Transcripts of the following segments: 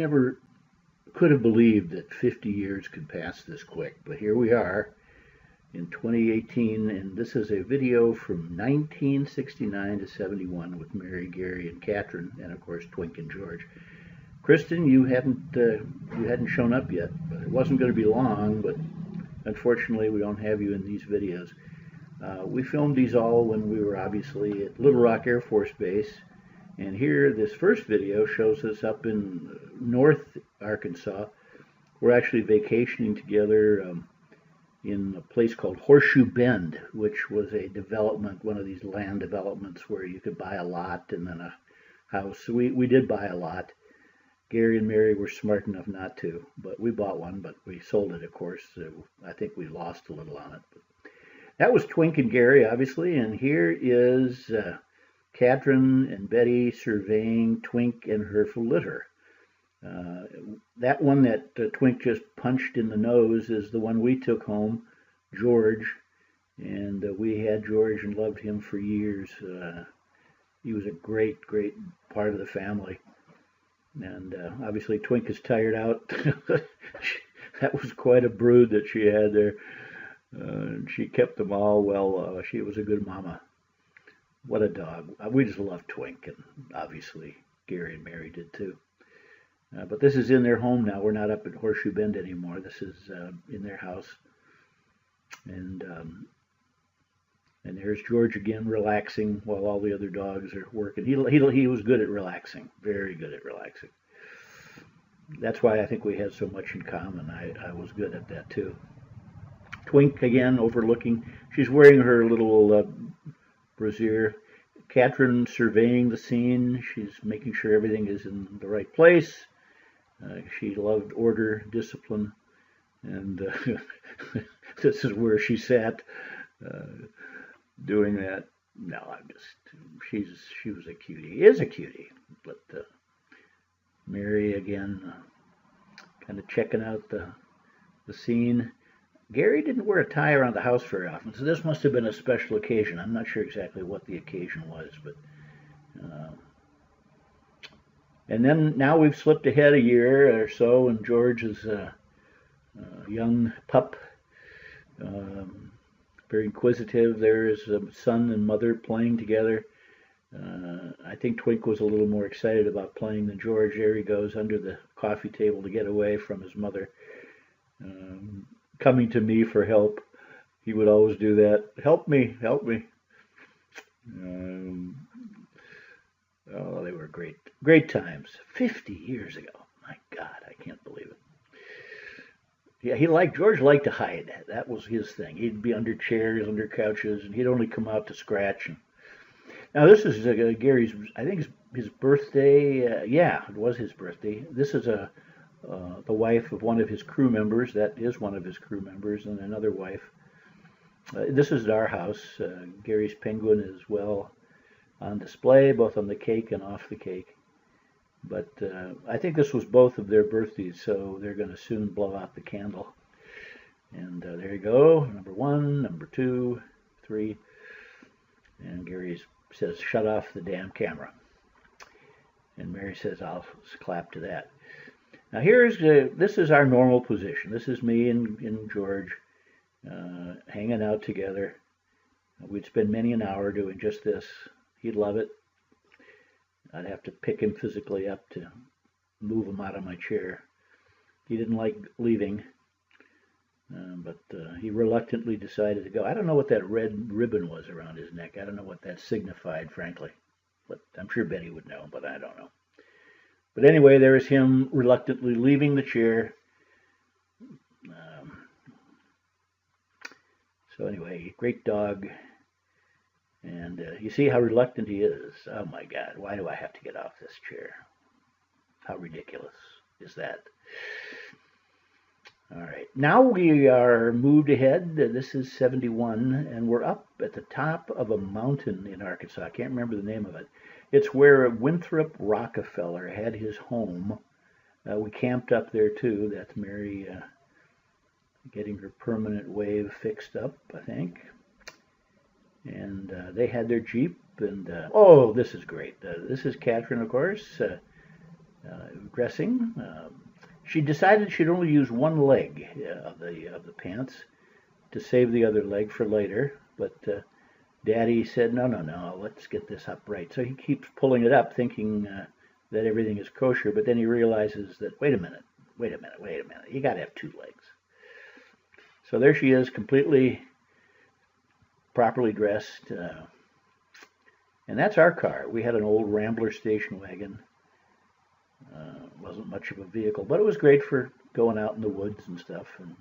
Never could have believed that 50 years could pass this quick, but here we are in 2018, and this is a video from 1969 to 71 with Mary, Gary, and Catherine, and of course Twink and George. Kristen, you hadn't shown up yet, but it wasn't going to be long. But unfortunately, we don't have you in these videos. We filmed these all when we were obviously at Little Rock Air Force Base. And here, this first video shows us up in North Arkansas. We're actually vacationing together in a place called Horseshoe Bend, which was a development, one of these land developments where you could buy a lot and then a house. So we did buy a lot. Gary and Mary were smart enough not to, but we bought one, but we sold it, of course. I think we lost a little on it. But that was Twink and Gary, obviously, and here is Catherine and Betty surveying Twink and her litter. That one that Twink just punched in the nose is the one we took home, George, and we had George and loved him for years. He was a great part of the family. And obviously Twink is tired out. That was quite a brood that she had there. She kept them all well. She was a good mama. What a dog. We just love Twink, and obviously Gary and Mary did too. But this is in their home now. We're not up at Horseshoe Bend anymore. This is in their house. And there's George again relaxing while all the other dogs are working. He was good at relaxing, very good at relaxing. That's why I think we had so much in common. I was good at that too. Twink again overlooking. She's wearing her little brassiere. Catherine surveying the scene. She's making sure everything is in the right place. She loved order, discipline, and this is where she sat doing that. No, she was a cutie. Is a cutie, but Mary again, kind of checking out the scene. Gary didn't wear a tie around the house very often, so this must have been a special occasion. I'm not sure exactly what the occasion was, but and then now we've slipped ahead a year or so, and George is a young pup, very inquisitive. There is a son and mother playing together. I think Twink was a little more excited about playing than George. There he goes under the coffee table to get away from his mother. Coming to me for help. He would always do that. Help me, help me. Oh, they were great times. 50 years ago. My God, I can't believe it. Yeah, George liked to hide. That was his thing. He'd be under chairs, under couches, and he'd only come out to scratch. Now this is Gary's, I think his birthday. Yeah, it was his birthday. This is the wife of one of his crew members. That is one of his crew members, and another wife. This is at our house. Gary's penguin is well on display, both on the cake and off the cake. But I think this was both of their birthdays, so they're going to soon blow out the candle. And there you go, number 1, number 2, 3. And Gary says, shut off the damn camera. And Mary says, I'll clap to that. Now this is our normal position. This is me and George hanging out together. We'd spend many an hour doing just this. He'd love it. I'd have to pick him physically up to move him out of my chair. He didn't like leaving, but he reluctantly decided to go. I don't know what that red ribbon was around his neck. I don't know what that signified, frankly. But I'm sure Betty would know, but I don't know. But anyway, there is him reluctantly leaving the chair. So anyway, great dog. And you see how reluctant he is. Oh my God, why do I have to get off this chair? How ridiculous is that? All right, now we are moved ahead. This is 71, and we're up at the top of a mountain in Arkansas. I can't remember the name of it. It's where Winthrop Rockefeller had his home. We camped up there too. That's Mary getting her permanent wave fixed up, I think. And they had their Jeep, and oh, this is great. This is Catherine, of course. dressing. She decided she'd only use one leg of the pants to save the other leg for later, but Daddy said, no, no, no, let's get this up right. So he keeps pulling it up, thinking that everything is kosher, but then he realizes that, wait a minute, you got to have two legs. So there she is, completely properly dressed. And that's our car. We had an old Rambler station wagon. Wasn't much of a vehicle, but it was great for going out in the woods and stuff. And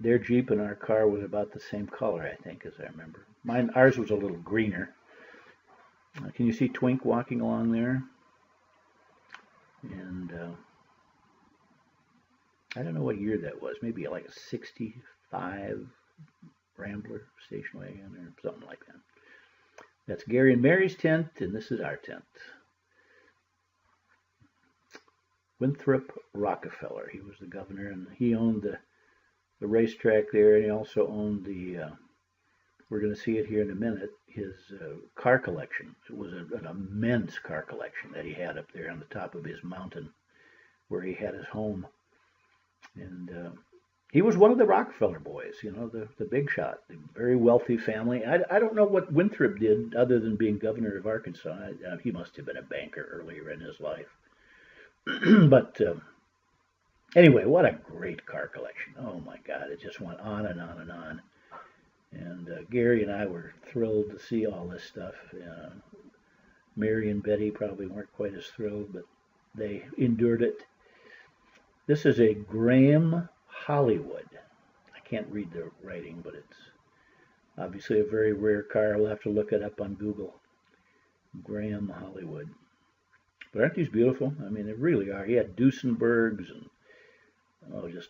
their Jeep and our car was about the same color, I think, as I remember. Ours was a little greener. Can you see Twink walking along there? And I don't know what year that was. Maybe like a 65 Rambler station wagon or something like that. That's Gary and Mary's tent, and this is our tent. Winthrop Rockefeller. He was the governor, and he owned the racetrack there, and he also owned we're going to see it here in a minute, his car collection. It was an immense car collection that he had up there on the top of his mountain where he had his home. And he was one of the Rockefeller boys, you know, the big shot, the very wealthy family. I don't know what Winthrop did other than being governor of Arkansas. He must have been a banker earlier in his life. But anyway, what a great car collection. Oh my God, it just went on and on and on. And Gary and I were thrilled to see all this stuff. Mary and Betty probably weren't quite as thrilled, but they endured it. This is a Graham Hollywood. I can't read the writing, but it's obviously a very rare car. I'll have to look it up on Google. Graham Hollywood. But aren't these beautiful? I mean, they really are. He had Duesenbergs and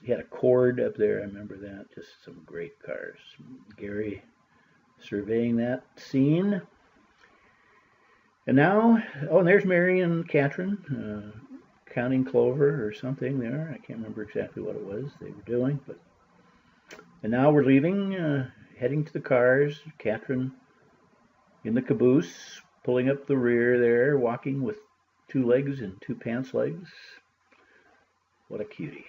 he had a Cord up there. I remember that. Just some great cars. Gary surveying that scene. And now, and there's Mary and Catherine counting clover or something there. I can't remember exactly what it was they were doing. And now we're leaving, heading to the cars. Catherine in the caboose, pulling up the rear there, walking with two legs and two pants legs. What a cutie.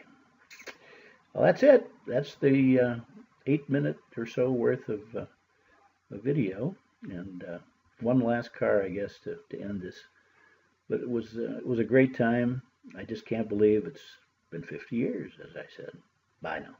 Well, that's it. That's the 8-minute or so worth of a video. And one last car, I guess, to end this. But it was a great time. I just can't believe it's been 50 years, as I said. Bye now.